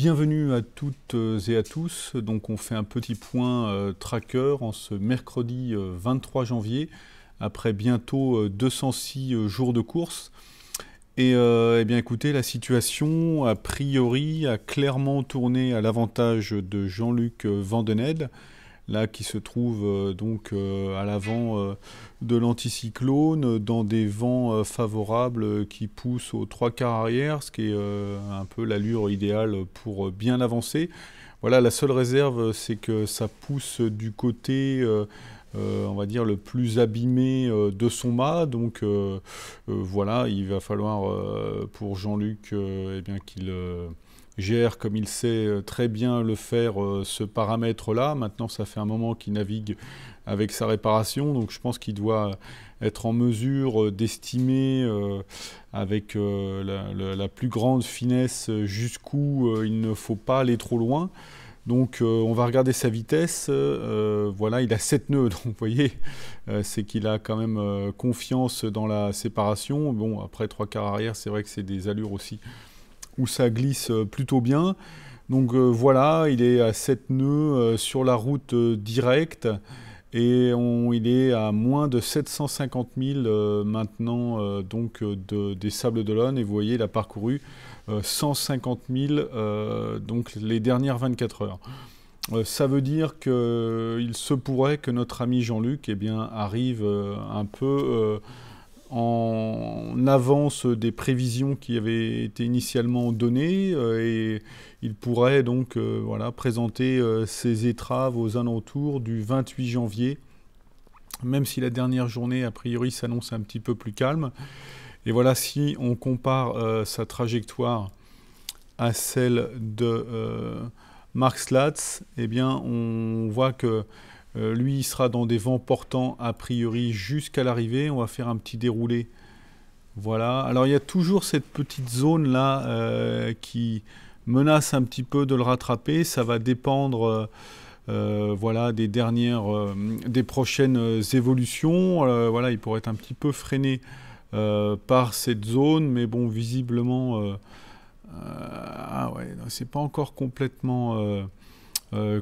Bienvenue à toutes et à tous. Donc on fait un petit point tracker en ce mercredi 23 janvier, après bientôt 206 jours de course. Et eh bien écoutez, la situation a priori a clairement tourné à l'avantage de Jean-Luc Vandenelle, là qui se trouve à l'avant de l'anticyclone, dans des vents favorables qui poussent aux trois quarts arrière, ce qui est un peu l'allure idéale pour bien avancer. Voilà, la seule réserve, c'est que ça pousse du côté, on va dire, le plus abîmé de son mât. Donc voilà, il va falloir pour Jean-Luc eh bien qu'il gère, comme il sait très bien le faire, ce paramètre-là. Maintenant, ça fait un moment qu'il navigue avec sa réparation, donc je pense qu'il doit être en mesure d'estimer avec la plus grande finesse jusqu'où il ne faut pas aller trop loin. Donc on va regarder sa vitesse, voilà, il a 7 nœuds, donc vous voyez, c'est qu'il a quand même confiance dans la séparation. Bon, après 3 quarts arrière, c'est vrai que c'est des allures aussi où ça glisse plutôt bien. Donc voilà, il est à 7 nœuds sur la route directe et il est à moins de 750 000 maintenant des Sables d'Olonne, et vous voyez, il a parcouru 150 000 donc les dernières 24 heures. Ça veut dire qu'il se pourrait que notre ami Jean-Luc eh bien, arrive un peu en avance des prévisions qui avaient été initialement données, et il pourrait donc voilà, présenter ses étraves aux alentours du 28 janvier, même si la dernière journée a priori s'annonce un petit peu plus calme. Et voilà, si on compare sa trajectoire à celle de Mark Slatz, eh bien on voit que lui, il sera dans des vents portants a priori jusqu'à l'arrivée. On va faire un petit déroulé. Voilà. Alors, il y a toujours cette petite zone-là qui menace un petit peu de le rattraper. Ça va dépendre voilà, des prochaines évolutions. Voilà, il pourrait être un petit peu freiné par cette zone. Mais bon, visiblement, ah ouais, c'est pas encore complètement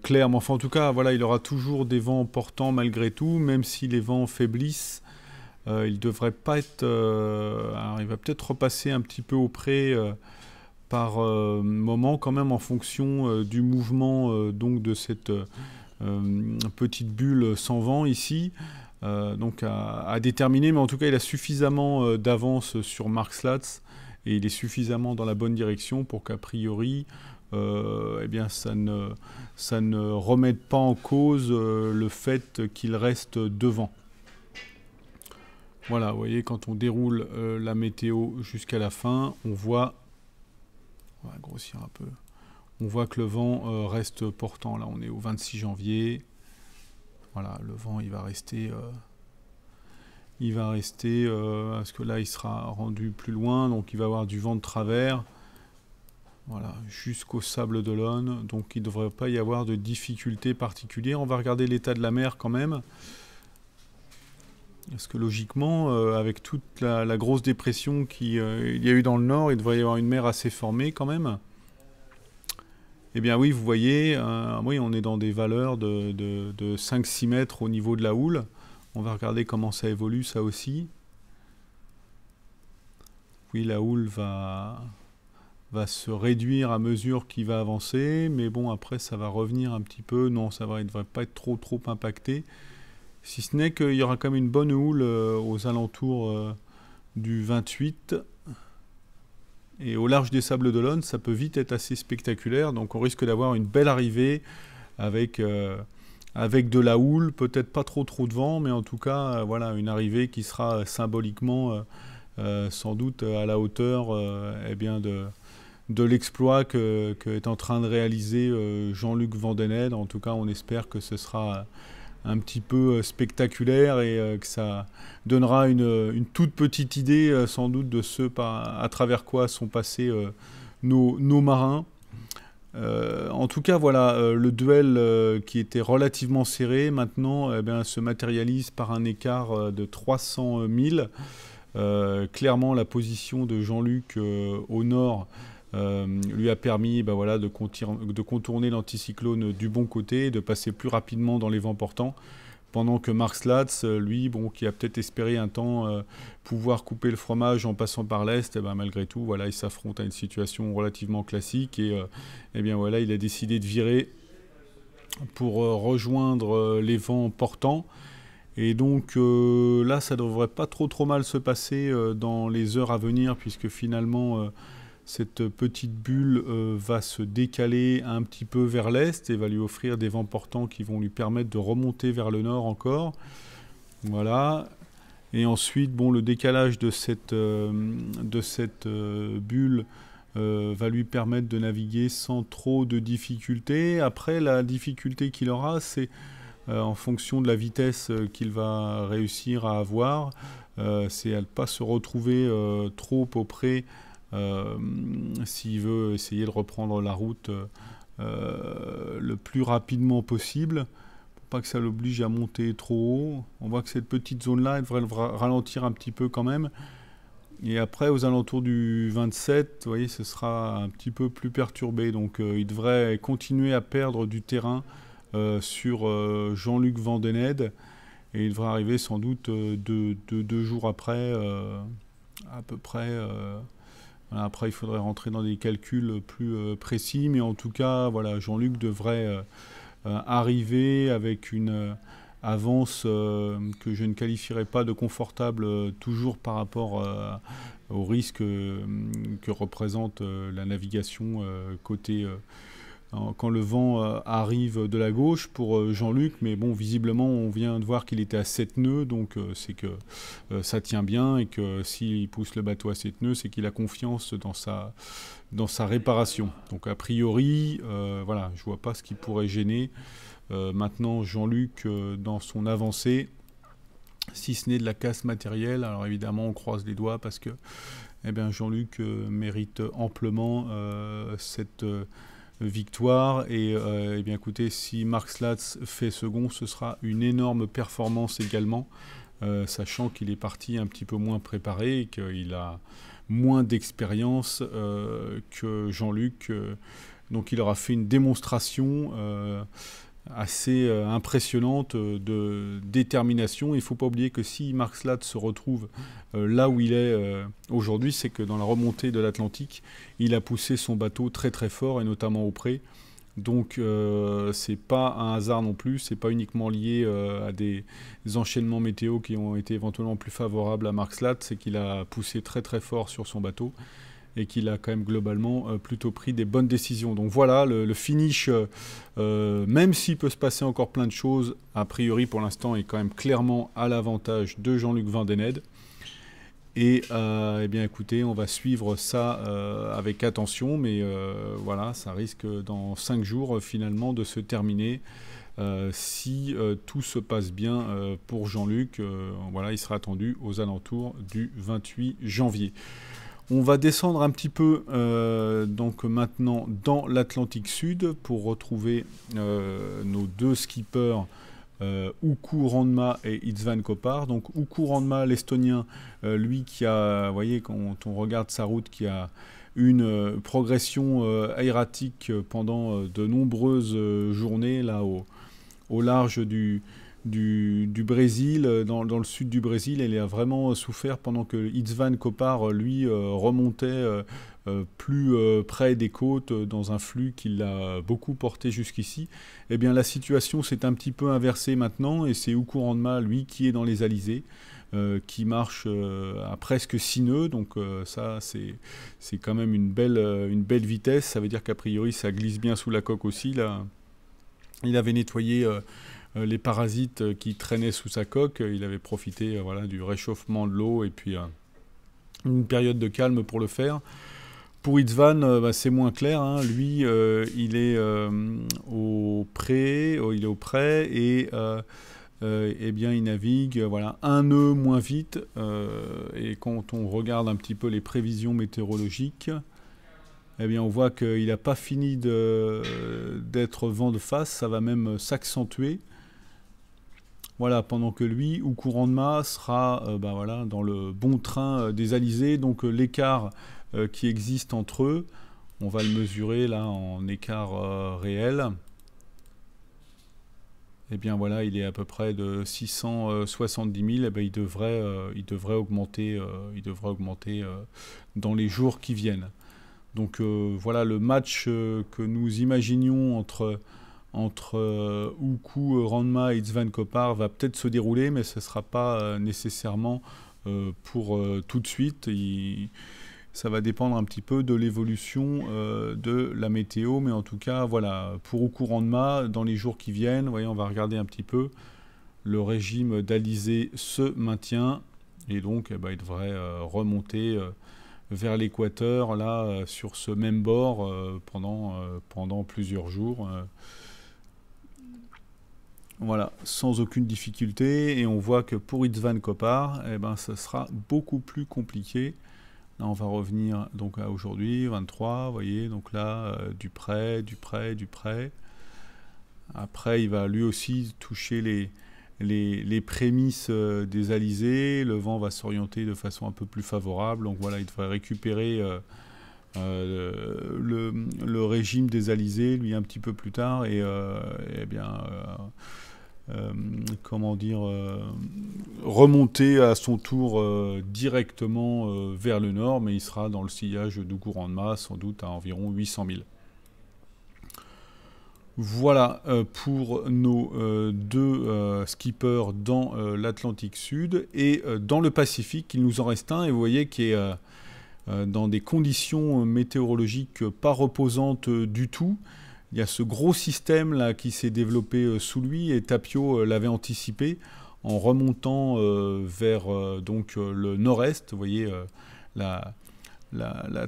clair, mais enfin en tout cas, voilà, il aura toujours des vents portants malgré tout, même si les vents faiblissent. Il devrait pas être. Alors il va peut-être repasser un petit peu auprès par moment, quand même, en fonction du mouvement donc de cette petite bulle sans vent ici. Donc à déterminer, mais en tout cas, il a suffisamment d'avance sur Mark Slatz et il est suffisamment dans la bonne direction pour qu'a priori, eh bien, ça ne remette pas en cause le fait qu'il reste devant. Voilà, vous voyez, quand on déroule la météo jusqu'à la fin, on voit, on va grossir un peu, on voit que le vent reste portant. Là, on est au 26 janvier. Voilà, le vent, il va rester parce que là, il sera rendu plus loin, donc il va avoir du vent de travers. Voilà, jusqu'au Sable d'Olonne, donc il ne devrait pas y avoir de difficultés particulières. On va regarder l'état de la mer quand même. Parce que logiquement, avec toute la grosse dépression qu'il y a eu dans le nord, il devrait y avoir une mer assez formée quand même. Eh bien oui, vous voyez, oui, on est dans des valeurs de 5-6 mètres au niveau de la houle. On va regarder comment ça évolue, ça aussi. Oui, la houle va se réduire à mesure qu'il va avancer, mais bon, après, ça va revenir un petit peu. Non, il ne devrait pas être trop impacté. Si ce n'est qu'il y aura quand même une bonne houle aux alentours du 28. Et au large des Sables d'Olonne, ça peut vite être assez spectaculaire. Donc on risque d'avoir une belle arrivée avec de la houle, peut-être pas trop de vent, mais en tout cas, voilà, une arrivée qui sera symboliquement sans doute à la hauteur eh bien de l'exploit qu'est en train de réaliser Jean-Luc Vandenelle. En tout cas, on espère que ce sera un petit peu spectaculaire et que ça donnera une toute petite idée sans doute de ce à travers quoi sont passés nos marins. En tout cas, voilà, le duel qui était relativement serré, maintenant eh bien, se matérialise par un écart de 300 000. Clairement, la position de Jean-Luc au nord lui a permis voilà, de contourner l'anticyclone du bon côté, de passer plus rapidement dans les vents portants, pendant que Mark Slatz, lui, qui a peut-être espéré un temps pouvoir couper le fromage en passant par l'Est, malgré tout, voilà, il s'affronte à une situation relativement classique, et bien voilà, il a décidé de virer pour rejoindre les vents portants. Et donc là, ça ne devrait pas trop mal se passer dans les heures à venir, puisque finalement, cette petite bulle va se décaler un petit peu vers l'est et va lui offrir des vents portants qui vont lui permettre de remonter vers le nord encore. Voilà. Et ensuite, le décalage de cette bulle va lui permettre de naviguer sans trop de difficultés. Après, la difficulté qu'il aura, c'est en fonction de la vitesse qu'il va réussir à avoir, c'est à ne pas se retrouver trop auprès s'il veut essayer de reprendre la route le plus rapidement possible, pour pas que ça l'oblige à monter trop haut. On voit que cette petite zone-là, elle devrait ralentir un petit peu quand même. Et après, aux alentours du 27, vous voyez, ce sera un petit peu plus perturbé. Donc il devrait continuer à perdre du terrain sur Jean-Luc Vandened. Et il devrait arriver sans doute deux jours après, à peu près. Voilà, après, il faudrait rentrer dans des calculs plus précis. Mais en tout cas, voilà, Jean-Luc devrait arriver avec une avance que je ne qualifierais pas de confortable, toujours par rapport au risque que représente la navigation côté quand le vent arrive de la gauche pour Jean-Luc, mais bon, visiblement, on vient de voir qu'il était à 7 nœuds, donc c'est que ça tient bien, et que s'il pousse le bateau à 7 nœuds, c'est qu'il a confiance dans sa réparation. Donc a priori, voilà, je vois pas ce qui pourrait gêner maintenant Jean-Luc dans son avancée, si ce n'est de la casse matérielle. Alors évidemment, on croise les doigts parce que Jean-Luc mérite amplement cette victoire, et bien écoutez, si Mark Slatz fait second, ce sera une énorme performance également, sachant qu'il est parti un petit peu moins préparé et qu'il a moins d'expérience que Jean-Luc, donc il aura fait une démonstration assez impressionnante de détermination. Il ne faut pas oublier que si Mark Slatz se retrouve là où il est aujourd'hui, c'est que dans la remontée de l'Atlantique, il a poussé son bateau très très fort, et notamment au pré. Donc c'est pas un hasard non plus, c'est pas uniquement lié à des enchaînements météo qui ont été éventuellement plus favorables à Mark Slatz, c'est qu'il a poussé très très fort sur son bateau et qu'il a quand même globalement plutôt pris des bonnes décisions. Donc voilà, le finish, même s'il peut se passer encore plein de choses, a priori pour l'instant est quand même clairement à l'avantage de Jean-Luc Vandened. Et eh bien écoutez, on va suivre ça avec attention, mais voilà, ça risque dans 5 jours finalement de se terminer. Si tout se passe bien pour Jean-Luc, voilà, il sera attendu aux alentours du 28 janvier. On va descendre un petit peu donc maintenant dans l'Atlantique Sud pour retrouver nos deux skippers Uku Randma et István Kopár. Donc Uku Randma, l'Estonien, lui qui a, vous voyez, quand on regarde sa route, qui a une progression erratique pendant de nombreuses journées là au large du Brésil, dans le sud du Brésil. Elle a vraiment souffert, pendant que István Kopár, lui, remontait plus près des côtes dans un flux qui l'a beaucoup porté jusqu'ici. Eh bien, la situation s'est un petit peu inversée maintenant, et c'est Uku Randma, lui, qui est dans les alizés, qui marche à presque 6 nœuds. Donc ça, c'est quand même une belle vitesse. Ça veut dire qu'a priori, ça glisse bien sous la coque aussi. Là, il avait nettoyé les parasites qui traînaient sous sa coque. Il avait profité voilà, du réchauffement de l'eau et puis une période de calme pour le faire. Pour István, c'est moins clair, hein. Lui, il est au pré, et eh bien, il navigue voilà, un nœud moins vite. Et quand on regarde un petit peu les prévisions météorologiques, eh bien, on voit qu'il n'a pas fini d'être vent de face, ça va même s'accentuer. Voilà, pendant que lui, Uku Randma, sera voilà, dans le bon train des alizés. Donc l'écart qui existe entre eux, On va le mesurer là en écart réel. Et bien voilà, il est à peu près de 670 000. Et bien, il devrait augmenter, dans les jours qui viennent. Donc voilà, le match que nous imaginions entre Oukou, Ranma et István Kopár va peut-être se dérouler, mais ce ne sera pas nécessairement pour tout de suite. Ça va dépendre un petit peu de l'évolution de la météo, mais en tout cas, voilà, pour Oukou, Ranma, dans les jours qui viennent, voyez, on va regarder un petit peu, le régime d'Alizé se maintient, et donc eh ben, il devrait remonter vers l'équateur, là, sur ce même bord, pendant plusieurs jours. Voilà, sans aucune difficulté. Et on voit que pour István Kopár, eh ben, ça sera beaucoup plus compliqué. Là, on va revenir donc à aujourd'hui, 23, vous voyez, donc là, du près. Après, il va lui aussi toucher les prémices des alizés. Le vent va s'orienter de façon un peu plus favorable. Donc voilà, il devrait récupérer le régime des alizés, lui, un petit peu plus tard. Et bien, comment dire, remonter à son tour directement vers le nord, mais il sera dans le sillage d'Oukou Ranma, sans doute à environ 800 000. Voilà pour nos deux skippers dans l'Atlantique Sud. Et dans le Pacifique, il nous en reste un, et vous voyez qu'il est dans des conditions météorologiques pas reposantes du tout. Il y a ce gros système là qui s'est développé sous lui, et Tapio l'avait anticipé en remontant vers le nord-est. Vous voyez la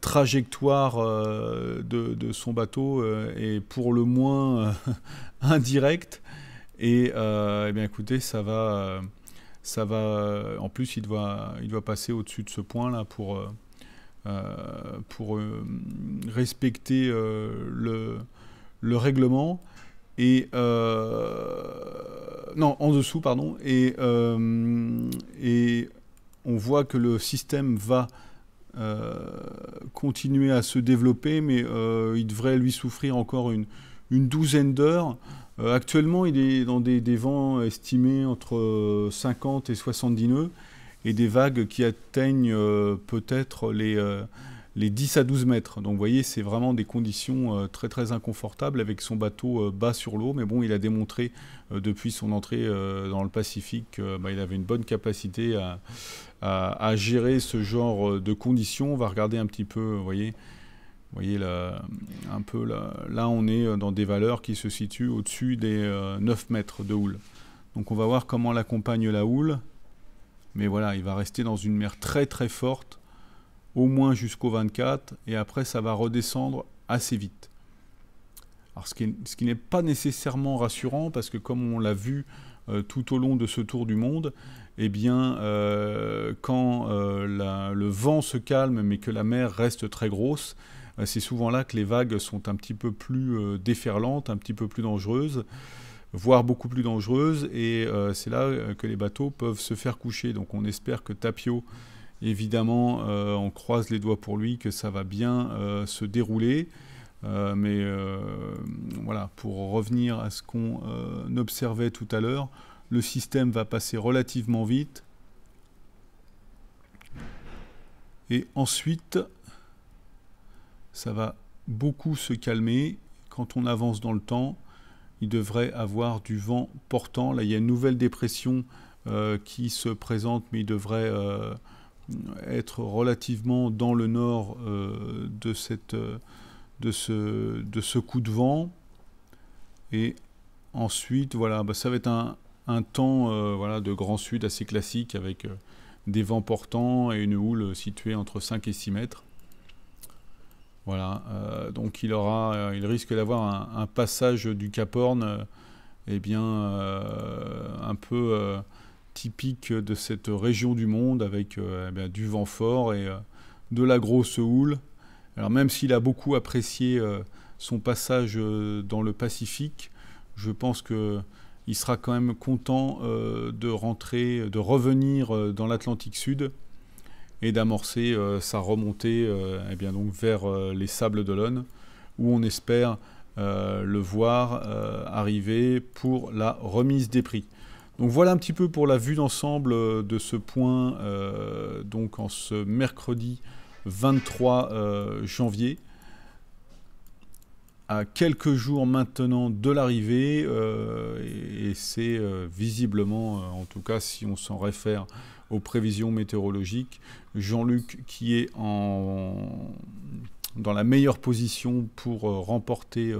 trajectoire de son bateau est pour le moins indirecte. Et eh bien écoutez, ça va en plus il doit passer au-dessus de ce point là pour respecter le règlement. Et non, en dessous, pardon. Et on voit que le système va continuer à se développer, mais il devrait lui souffrir encore une douzaine d'heures. Actuellement, il est dans des vents estimés entre 50 et 70 nœuds, et des vagues qui atteignent peut-être les 10 à 12 mètres. Donc vous voyez, c'est vraiment des conditions très très inconfortables avec son bateau bas sur l'eau. Mais bon, il a démontré depuis son entrée dans le Pacifique il avait une bonne capacité à gérer ce genre de conditions. On va regarder un petit peu, vous voyez là, un peu là on est dans des valeurs qui se situent au-dessus des 9 mètres de houle. Donc on va voir comment l'accompagne la houle. Mais voilà, il va rester dans une mer très très forte, au moins jusqu'au 24, et après ça va redescendre assez vite. Alors ce qui n'est pas nécessairement rassurant, parce que comme on l'a vu tout au long de ce tour du monde, eh bien quand le vent se calme mais que la mer reste très grosse, c'est souvent là que les vagues sont un petit peu plus déferlantes, un petit peu plus dangereuses, voire beaucoup plus dangereuses, et c'est là que les bateaux peuvent se faire coucher. Donc on espère que Tapio, évidemment, on croise les doigts pour lui, que ça va bien se dérouler. Mais voilà, pour revenir à ce qu'on observait tout à l'heure, le système va passer relativement vite. Et ensuite, ça va beaucoup se calmer. Quand on avance dans le temps, il devrait avoir du vent portant. Là, il y a une nouvelle dépression qui se présente, mais il devrait être relativement dans le nord de ce coup de vent. Et ensuite, voilà, ça va être un temps voilà, de grand sud assez classique, avec des vents portants et une houle située entre 5 et 6 mètres. Voilà, donc il risque d'avoir un passage du Cap Horn eh bien, un peu typique de cette région du monde, avec eh bien, du vent fort et de la grosse houle. Alors même s'il a beaucoup apprécié son passage dans le Pacifique, je pense qu'il sera quand même content de revenir dans l'Atlantique Sud. et d'amorcer sa remontée eh bien donc vers les Sables d'Olonne, où on espère le voir arriver pour la remise des prix. Donc voilà un petit peu pour la vue d'ensemble de ce point, donc en ce mercredi 23 janvier, à quelques jours maintenant de l'arrivée, et c'est visiblement, en tout cas si on s'en réfère aux prévisions météorologiques, Jean-Luc qui est dans la meilleure position pour remporter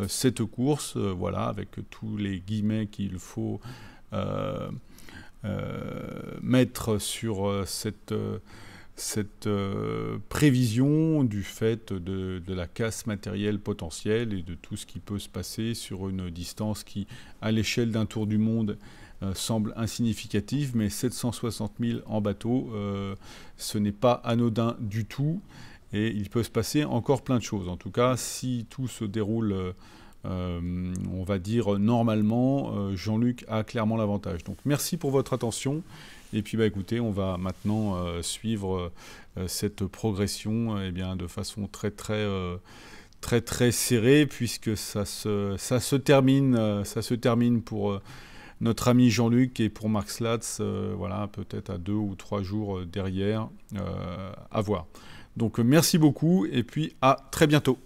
cette course, voilà, avec tous les guillemets qu'il faut mettre sur cette prévision du fait de la casse matérielle potentielle et de tout ce qui peut se passer sur une distance qui, à l'échelle d'un tour du monde, semble insignificative, mais 760 000 en bateau, ce n'est pas anodin du tout, et il peut se passer encore plein de choses. En tout cas, si tout se déroule on va dire normalement, Jean-Luc a clairement l'avantage. Donc merci pour votre attention. Et puis écoutez, on va maintenant suivre cette progression eh bien, de façon très serrée, puisque ça se termine pour notre ami Jean-Luc et pour Mark Slatz, voilà, peut-être à 2 ou 3 jours derrière, à voir. Donc merci beaucoup et puis à très bientôt.